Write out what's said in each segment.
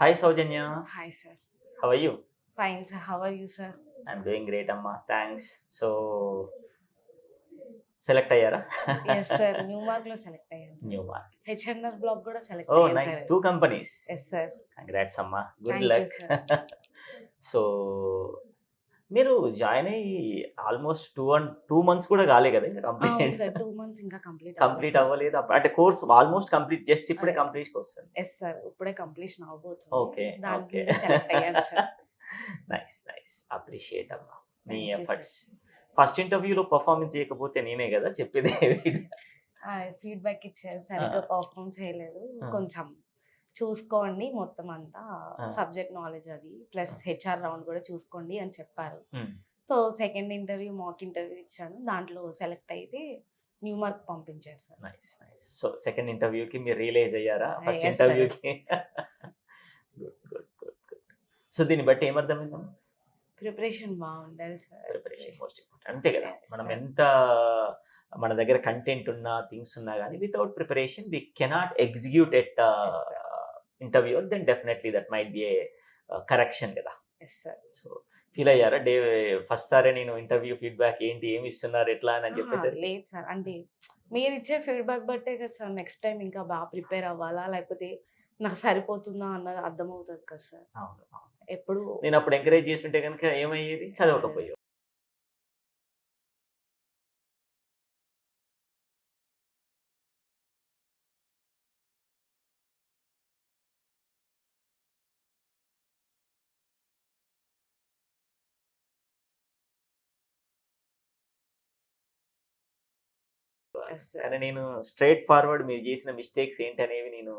Hi Saujanya, Hi, sir. how are you? Fine, sir. How are you, sir? I'm doing great, Amma. Thanks. So, select అయ్యారా? Yes, sir. New mark లో select అయ్యాను sir. New mark. HNR block కూడా select Oh, అయ్యాను nice. Sir. Two companies. Yes sir. Congrats, Amma. Good thank you luck. Sir. So, మీరు join అయ్యి almost 2 months కూడా కాలే కదా ఇంకా అవును కంప్లీట్ సార్ 2 months ఇంకా కంప్లీట్ కంప్లీట్ అవ్వలేదు అంటే కోర్స్ ఆల్మోస్ట్ కంప్లీట్ జస్ట్ ఇప్పుడే అదే. కంప్లీట్ వస్తుంది. ఎస్ సార్ ఇప్పుడే కంప్లీషన్ అవబోతుంది. ఓకే దాని ఓకే కింద సెలెక్ట్ అయ్యాను సార్. నైస్ అప్రిషియేట్ అమ్మా మీ Thank you, sir. Efforts. First ఇంటర్వ్యూలో పర్ఫార్మెన్స్ చేయకపోతే నేనే కదా చెప్పేది. ఫీడ్బ్యాక్ ఇచ్చారు సరిగ్గా పర్ఫామ్ చేయలేదు. కొంచెం చూసుకోండి మొత్తం అంతా సబ్జెక్ట్ నాలెడ్జ్ అది ప్లస్ హెచ్ఆర్ రౌండ్ కూడా చూసుకోండి అని చెప్పారు. So second interview mock interview ఇచ్చాను, దాంట్లో సెలెక్ట్ అయితే న్యూ మార్క్ పంపించారు సార్. నైస్ సో సెకండ్ ఇంటర్వ్యూకి మీరు రియలైజ్ అయ్యారా ఫస్ట్ Yes, sir. ఇంటర్వ్యూకి? గుడ్. సో దీన్ని బట్టి ఏమర్థమైందమ్మా? ప్రిపరేషన్ బాగుండాలి సార్. ప్రిపరేషన్ మోస్ట్ ఇంపార్టెంట్, అంతే కదా. Yes, మనం sir. ఎంత మన దగ్గర కంటెంట్ ఉన్నా థింగ్స్ ఉన్నా కానీ without preparation we cannot execute at Yes, sir. Interview, then definitely that might be a correction కదా. Yes sir. సో ఫీల్ అయ్యారా ఫస్ట్ సారే నేను ఇంటర్వ్యూ ఫీడ్బ్యాక్ ఏంటి ఏమి ఇస్తున్నారు ఎట్లా అని చెప్పేసి? లేదు సార్, అంటే మీరు ఇచ్చే ఫీడ్బ్యాక్ బట్టే కదా సార్ నెక్స్ట్ టైం ఇంకా బాగా ప్రిపేర్ అవ్వాలా లేకపోతే నాకు సరిపోతుందా అన్నది అర్థమవుతుంది కదా సార్. అవును ఎప్పుడు నేను అప్పుడు ఎంకరేజ్ చేస్తుంటే కనుక ఏమయ్యేది, చదవకపోయావు. Yes, sir. కానీ నేను స్ట్రైట్ ఫార్వర్డ్ మీరు చేసిన మిస్టేక్స్ ఏంటి అనేవి నేను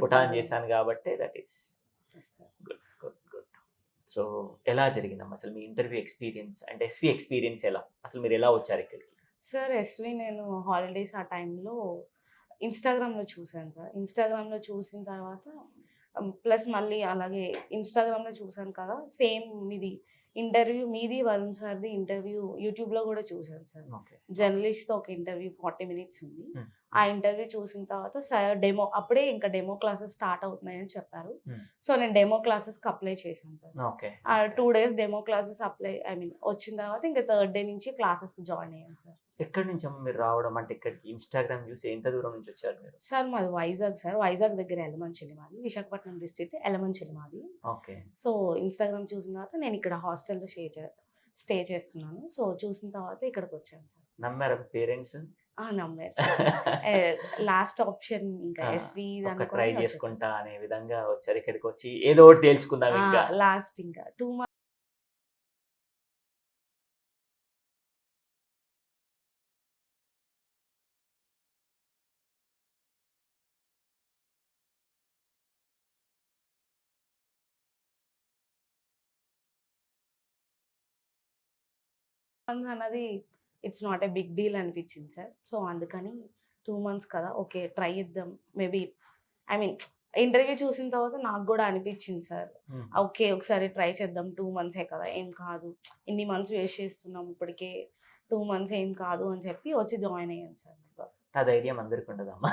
పుటాన్ చెప్పాలి. చేశాను కాబట్టి that is Yes, sir. Good. So ఎలా జరిగిందమ్మా అసలు మీ ఇంటర్వ్యూ ఎక్స్పీరియన్స్ అండ్ ఎస్వి ఎక్స్పీరియన్స్ ఎలా, అసలు మీరు ఎలా వచ్చారు ఇక్కడికి? సార్ ఎస్వి నేను హాలిడేస్ ఆ టైంలో ఇన్స్టాగ్రామ్లో చూశాను సార్. ఇన్స్టాగ్రామ్లో చూసిన తర్వాత ప్లస్ మళ్ళీ అలాగే ఇన్స్టాగ్రామ్లో చూశాను కదా, సేమ్ మీది ఇంటర్వ్యూ మీది వరుణ్ సార్ది ఇంటర్వ్యూ యూట్యూబ్లో కూడా చూశాను సార్. ఓకే జర్నలిస్ట్తో ఒక ఇంటర్వ్యూ 40 minutes ఉంది. Hmm. ఆ ఇంటర్వ్యూ చూసిన తర్వాత సార్ డెమో అప్పుడే ఇంకా డెమో క్లాసెస్ స్టార్ట్ అవుతున్నాయని చెప్పారు. Hmm. సో నేను డెమో క్లాసెస్కి అప్లై చేశాను సార్. ఓకే ఆ 2 days డెమో క్లాసెస్ వచ్చిన తర్వాత ఇంకా థర్డ్ డే నుంచి క్లాసెస్కి జాయిన్ అయ్యాను సార్. ఎక్కడి నుంచి అమ్మ మీరు రావడం, అంటే ఇక్కడికి ఇన్స్టాగ్రామ్ చూసి ఎంత దూరం నుంచి వచ్చారు మీరు? సార్ మాది వైజాగ్ సార్, వైజాగ్ దగ్గర ఎలమంచిలి మాది, విశాఖపట్నం డిస్ట్రిక్ట్ ఎలమంచిలి మాది. ఓకే సో ఇన్స్టాగ్రామ్ చూసిన తర్వాత నేను ఇక్కడ హాస్టల్లో స్టే చేస్తున్నాను. సో చూసిన తర్వాత ఇక్కడికి వచ్చాను సార్. నమ్మారా పేరెంట్స్? నమ్మారు సార్. లాస్ట్ ఆప్షన్ ఇంకా ఎస్వి ట్రై చేసుకుంటా అనే విధంగా వచ్చారు ఇక్కడికి వచ్చి ఏదో ఒకటి తేల్చుకుందాం ఇంకా. లాస్ట్ ఇంకా 2 months అన్నది it's not a big deal అనిపించింది సార్. సో అందుకని 2 months కదా, ఓకే ట్రై చేద్దాం మేబీ. ఇంటర్వ్యూ చూసిన తర్వాత నాకు కూడా అనిపించింది సార్, ఓకే ఒకసారి ట్రై చేద్దాం, 2 months కదా ఏం కాదు, ఇన్ని మంత్స్ వేస్ట్ చేస్తున్నాం ఇప్పటికే, 2 months ఏం కాదు అని చెప్పి వచ్చి జాయిన్ అయ్యాను సార్. ఆ ధైర్యం అందరికి ఉండదమ్మా.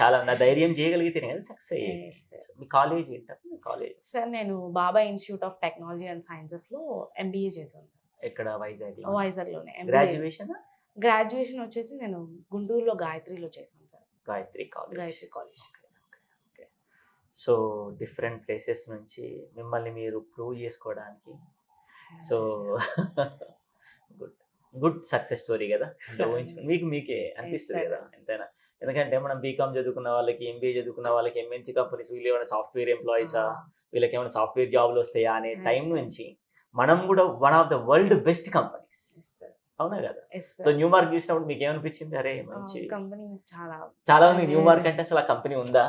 చాలా నా ధైర్యం చేయగలిగితేనే కదా సక్సెస్ అయ్యేది. మీ కాలేజ్ ఏంటంటే? మీ కాలేజ్ సార్ నేను Baba institute of technology and సైన్సెస్లో ఎంబీఏ చేశాను సార్. ఎక్కడ? వైజాగ్లో. వైజాగ్లోనే. గ్రాడ్యుయేషన్? గ్రాడ్యుయేషన్ వచ్చేసి నేను గుంటూరులో గాయత్రిలో చేశాను sir. Gayatri college. Gayatri college. Okay. So different places నుంచి మిమ్మల్ని మీరు ప్రూవ్ చేసుకోవడానికి సో గుడ్ సక్సెస్ స్టోరీ కదా. మీకే అనిపిస్తుంది కదా ఎంతైనా, ఎందుకంటే మనం బీకామ్ చదువుకున్న వాళ్ళకి, ఎంబీఏ చదువుకున్న వాళ్ళకి, ఎంఎన్సీ కంపెనీస్ వీళ్ళు ఏమైనా సాఫ్ట్వేర్ ఎంప్లాయీసా, వీళ్ళకి ఏమైనా సాఫ్ట్వేర్ జాబ్లు వస్తాయా అనే టైం నుంచి మనం కూడా one of the world best companies, అవునా కదా. సో న్యూ మార్క్ చూసినప్పుడు మీకు ఏమనిపించింది? అరే మంచి కంపెనీ చాలా మంది న్యూ మార్క్ అంటే అసలు ఆ కంపెనీ ఉందా?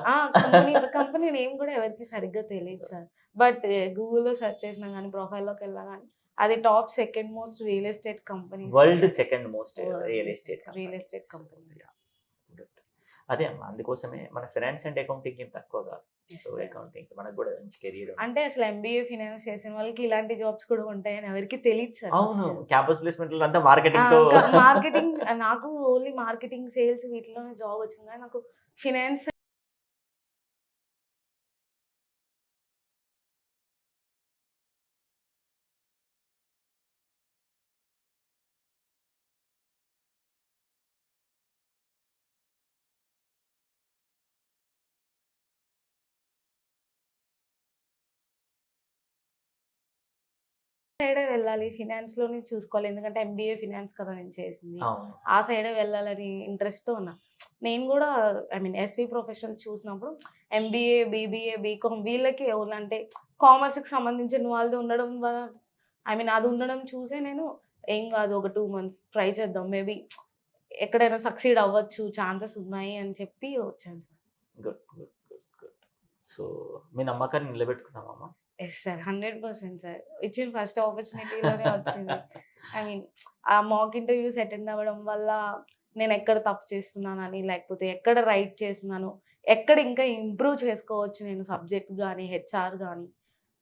కంపెనీ నేమ్ కూడా ఎవరికి సరిగ్గా తెలియదు సార్. బట్ గూగుల్లో సెర్చ్ చేసినా కానీ, ప్రొఫైల్లోకి వెళ్ళినా కానీ అది top second most real estate company, world second most real estate company. అదే అమ్మా, అందుకోసమే మన ఫైనాన్స్ అండ్ అకౌంటింగ్ ఏం తక్కువ కాదు. సో అకౌంటింగ్ మనకు కూడా మంచి కెరీర్. అంటే అసలు ఎంబీఏ ఫైనాన్స్ చేసిన వాళ్ళకి ఇలాంటి జాబ్స్ కూడా ఉంటాయని ఎవరికి తెలియదు సార్. అవును, క్యాంపస్ ప్లేస్మెంట్ అంతా మార్కెటింగ్ మార్కెటింగ్ నాకు ఓన్లీ మార్కెటింగ్ సేల్స్ వీటిలోనే జాబ్ వచ్చింది, కానీ నాకు ఫైనాన్స్ సైడే వెళ్ళాలి, ఫినాన్స్‌లోనే చూసుకోవాలి. ఎందుకంటే ఎంబీఏ ఫినాన్స్ కదా నేను చేసింది. అవును. ఆ సైడే వెళ్ళాలని ఇంట్రెస్ట్‌తో ఉన్నా. నేను గూడా ఎస్‌వి ప్రొఫెషనల్ చూసినప్పుడు ఎంబీఏ, బీబీఏ, బీకామ్ వీళ్ళకి ఎవరంటే కామర్స్‌కి సంబంధించిన వాళ్ళు ఉండడం వల్ల అది ఉండడం చూసే నేను ఏం గాదు ఒక 2 మంత్స్ ట్రై చేద్దాం. మేబీ ఎక్కడైనా సక్సీడ్ అవ్వచ్చు. ఛాన్సెస్ ఉన్నాయి అని చెప్పి వచ్చాను sir. Good. Good. Good. Good. So, మీ నమ్మకాన్ని నిలబెట్టుకున్నావమ్మా? Yes sir. 100% సార్. ఇచ్చిన ఫస్ట్ ఆపర్చునిటీలోనే వచ్చింది. ఐ మీన్ ఆ మాక్ ఇంటర్వ్యూస్ అటెండ్ అవ్వడం వల్ల నేనెక్కడ తప్పు చేస్తున్నానని, లేకపోతే ఎక్కడ రైట్ చేస్తున్నాను, ఎక్కడ ఇంకా ఇంప్రూవ్ చేసుకోవచ్చు నేను సబ్జెక్ట్ గానీ, హెచ్ఆర్ గానీ,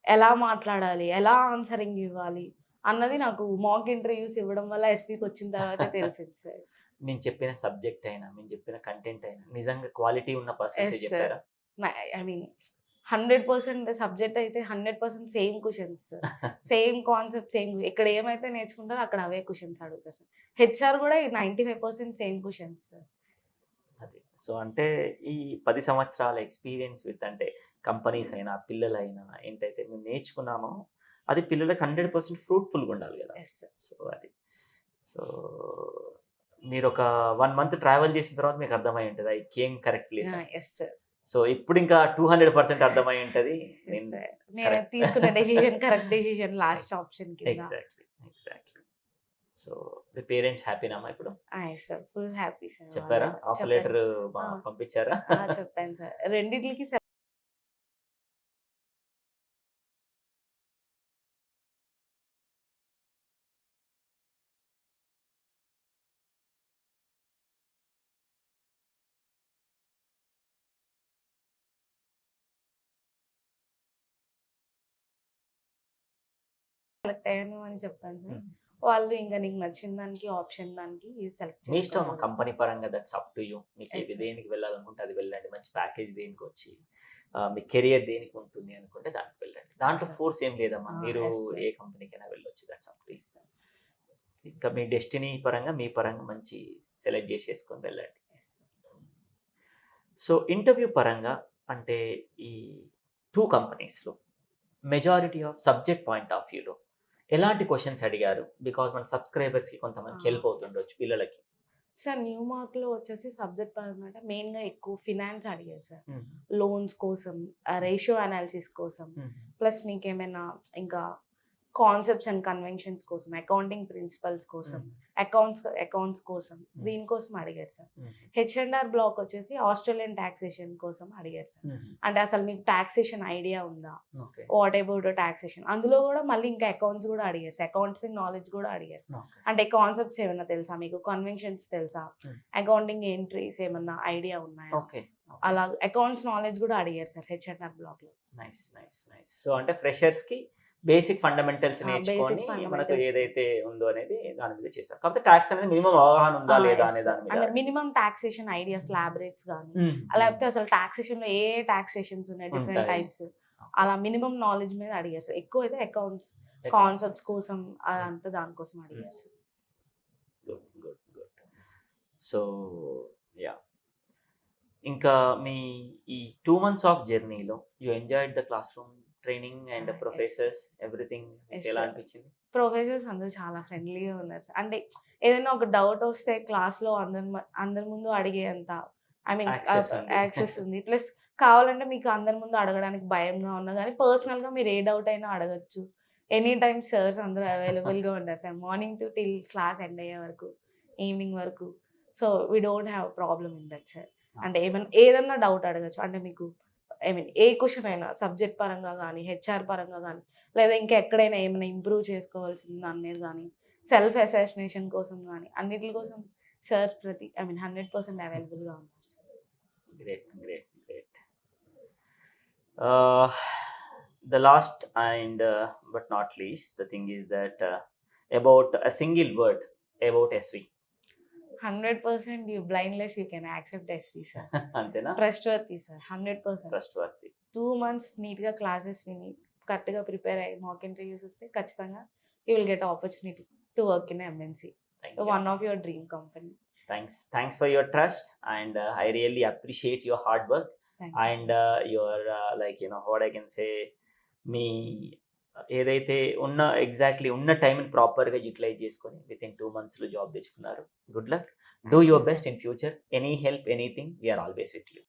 ఎలా మాట్లాడాలి, ఎలా ఆన్సరింగ్ ఇవ్వాలి అన్నది నాకు మాక్ ఇంటర్వ్యూస్ ఇవ్వడం వల్ల ఎస్‌వికొచ్చిన తర్వాతే తెలిసింది సార్. నేను చెప్పిన సబ్జెక్ట్ అయినా, నేను చెప్పిన కంటెంట్ అయినా నిజంగా క్వాలిటీ ఉన్న పర్సన్సే యెస్ సార్. చెప్పారా? న ఐ మీన్ 100% సబ్జెక్ట్ అయితే 100% సేమ్ క్వెషన్స్. సేమ్ కాన్సెప్ట్ ఇక్కడ ఏమైతే నేర్చుకుంటారో అక్కడ అవే క్వెషన్స్ అడుగుతారు సార్. హెచ్ఆర్ కూడా 95% సేమ్ క్వెషన్స్ సార్. అది. సో, అంటే ఈ 10 సంవత్సరాల ఎక్స్‌పీరియన్స్ విత్ అంటే కంపెనీస్ అయినా, పిల్లలైనా ఏంటైతే మేము నేర్చుకున్నామో అది పిల్లలకి 100% ఫ్రూట్‌ఫుల్‌గా ఉండాలి గదా! Yes sir. సో, అది. సో, మీరొక 1 మంత్ ట్రావెల్ చేసిన తర్వాత మీకు అర్థమై ఉంటది. ఐ కేమ్ కరెక్ట్ ప్లేస్ అని. Yes sir. సో, ఇప్పుడు ఇంకా 200% అర్థమై ఉంటది. యెస్ నేను సార్. నేను కరెక్ట్. తీసుకున్న decision correct decision last option కింద. ఎగ్జాక్ట్‌లీ. ఎగ్జాక్ట్‌లీ. సో, మీ పేరెంట్స్ హ్యాపీనా అమ్మా ఇప్పుడు? Yes sir. Full happy sir. చెప్పారా? వాళ్ళు ఆఫర్ చెప్పాను. లెటర్ ఆ! పంపించారా? చెప్పాను సార్. రెండిట్లికి సెలెక్ట్ అయ్యాను అని చెప్పాను సార్. హ్మ్. వాళ్ళు ఇంక నీకు నచ్చిన దానికి ఆప్షన్ దానికి సెలెక్ట్ మీ ఇష్టం చేసుకోవాలి. కంపెనీ పరంగా దట్స్ అప్ టు యూ. మీకు Yes, sir. దేనికి వెళ్ళాలనుకుంటే అది వెళ్ళండి. మంచి ప్యాకేజ్ దేనికొచ్చి మీ కెరియర్ దేనికి ఉంటుంది అనుకుంటే దానికి వెళ్ళండి. దాంట్లో Yes, sir. ఫోర్స్ ఏం లేదమ్మా. మీరు Yes, sir. ఏ కంపెనీకైనా వెళ్ళొచ్చు. That's up to you. ఇంకా మీ డెస్టినీ పరంగా, మీ పరంగా మంచి సెలెక్ట్ చేసేసుకొని వెళ్ళండి. Yes, sir. సో, ఇంటర్వ్యూ పరంగా అంటే ఈ 2 కంపెనీస్‌లో majority of subject point of వ్యూలో ఎలాంటి క్వెషన్స్ అడిగారు? బికాజ్ మన సబ్‌స్క్రైబర్స్‌కి కొంతమందికి హెల్ప్ అవుతుండొచ్చు పిల్లలకి. సార్ న్యూ మార్క్‌లో వచ్చేసి సబ్జెక్ట్ పరంగా అంటే మెయిన్‌గా ఎక్కువ ఫినాన్స్ అడిగారు సార్. హ్మ్. లోన్స్ కోసం, రేషియో అనాలిసిస్ కోసం, హ్మ్. ప్లస్ మీకేమైనా ఇంకా కాన్సెప్ట్స్ అండ్ కన్వెన్షన్స్ కోసం, అకౌంటింగ్ ప్రిన్సిపల్స్ కోసం, అకౌంట్స్ కోసం దీనికోసం అడిగారు సార్. హ్మ్. హెచ్&ఆర్ బ్లాక్ వచ్చేసి ఆస్ట్రేలియన్ టాక్సేషన్ కోసం అడిగారు సార్. హ్మ్. అంటే అసలు మీకు టాక్సేషన్ ఐడియా ఉందా? ఓకే. What about taxation? అందులో కూడా మళ్ళీ ఇంకా అకౌంట్స్ కూడా అడిగారు సార్. అకౌంట్స్ నాలెడ్జ్ కూడా అడిగారు. ఓకే. అంటే కాన్సెప్ట్స్ ఏమన్నా తెలుసా మీకు? కన్వెన్షన్స్ తెలుసా? అకౌంటింగ్ ఎంట్రీస్ ఏమన్నా ఐడియా ఉన్నాయా? ఓకే. అలా అకౌంట్స్ నాలెడ్జ్ కూడా అడిగారు సార్ హెచ్&ఆర్ బ్లాక్‌లో. నైస్. నైస్. నైస్. సో, అంటే ఫ్రెషర్స్‌కి బేసిక్ ఫండమెంటల్స్ బేసిక్ నేర్చుకొని మనకు ఫండమెంటల్స్. ఏదైతే ఉందో అనేది దాని మీద చేశారు. కాకపోతే టాక్స్ అనేది మినిమమ్ అవగాహన ఉందా లేదా అనే దాని మీద. అంటే minimum taxation idea slab rates గానీ, లేకపోతే అసలు టాక్సేషన్‌లో ఏ టాక్సేషన్స్ ఉన్నాయి, డిఫరెంట్ ఉంటాయి. టైప్స్ అలా మినిమమ్ నాలెడ్జ్ మీద అడిగారు సార్. ఎక్కువైతే అకౌంట్స్ Accounts. కాన్సెప్ట్స్ కోసం అదంతా దానికోసం అడిగారు sir. Good. Good. Good. So, yeah! ఇంకా మీ ఈ 2 మంత్స్ ఆఫ్ జర్నీలో you enjoyed the class room training and Yes. Professors everything Yes, ఎలా sir. అనిపించింది? ప్రొఫెసర్స్ అందరూ చాలా ఫ్రెండ్లీగా ఉన్నారు సార్. అంటే ఏదైనా ఒక డౌట్ వస్తే క్లాస్‌లో అందరి ముందు అడిగేంత Access ఉంది. యాక్సెస్ ఉంది. ప్లస్ కావాలంటే మీకు అందరి ముందు అడగడానికి భయంగా ఉన్నా గానీ పర్సనల్‌గా మీరు ఏ డౌట్ అయినా అడగొచ్చు. ఎనీ టైమ్ సార్స్ అందరూ అవైలబుల్‌గా ఉన్నారు sir. Morning to till class end అయ్యే వరకు, ఈవినింగ్ వరకు. So, we don't have problem in that sir. అంటే ఏదన్నా డౌట్ అడగొచ్చు. అంటే మీకు ఏ క్వెషన్ అయినా సబ్జెక్ట్ పరంగా గానీ, హెచ్ఆర్ పరంగా గానీ, లేదా ఇంకా ఎక్కడైనా ఏమైనా ఇంప్రూవ్ చేసుకోవాల్సిన దాని మీద గానీ, సెల్ఫ్ అసాసినేషన్ కోసం గానీ, అన్నిట్లి కోసం సార్ 100% అవైలబుల్‌గా ఉన్నారు sir. Great. Great. Great. The last and but not least, the thing is that about a single word about SV. 100% you blindless you can accept SV sir. అంతేనా? ట్రస్ట్‌వర్తీ సార్. 100%. ట్రస్ట్‌వర్తీ. 2 మంత్స్ నీట్‌గా classes విని, కరెక్ట్‌గా prepare అయ్యి mock interviews వస్తే ఖచ్చితంగా you will get opportunity to work in MNC. Thank you. One of your dream company. Thanks for your trust, and I really appreciate your hard work thank you and your like what I can say, మీ ఏదైతే exactly ఉన్న టైంని ప్రాపర్గా utilize చేసుకొని within 2 monthsలో job తెచ్చుకున్నారు. Good luck, do your best in future. Any help, anything, we're always with you.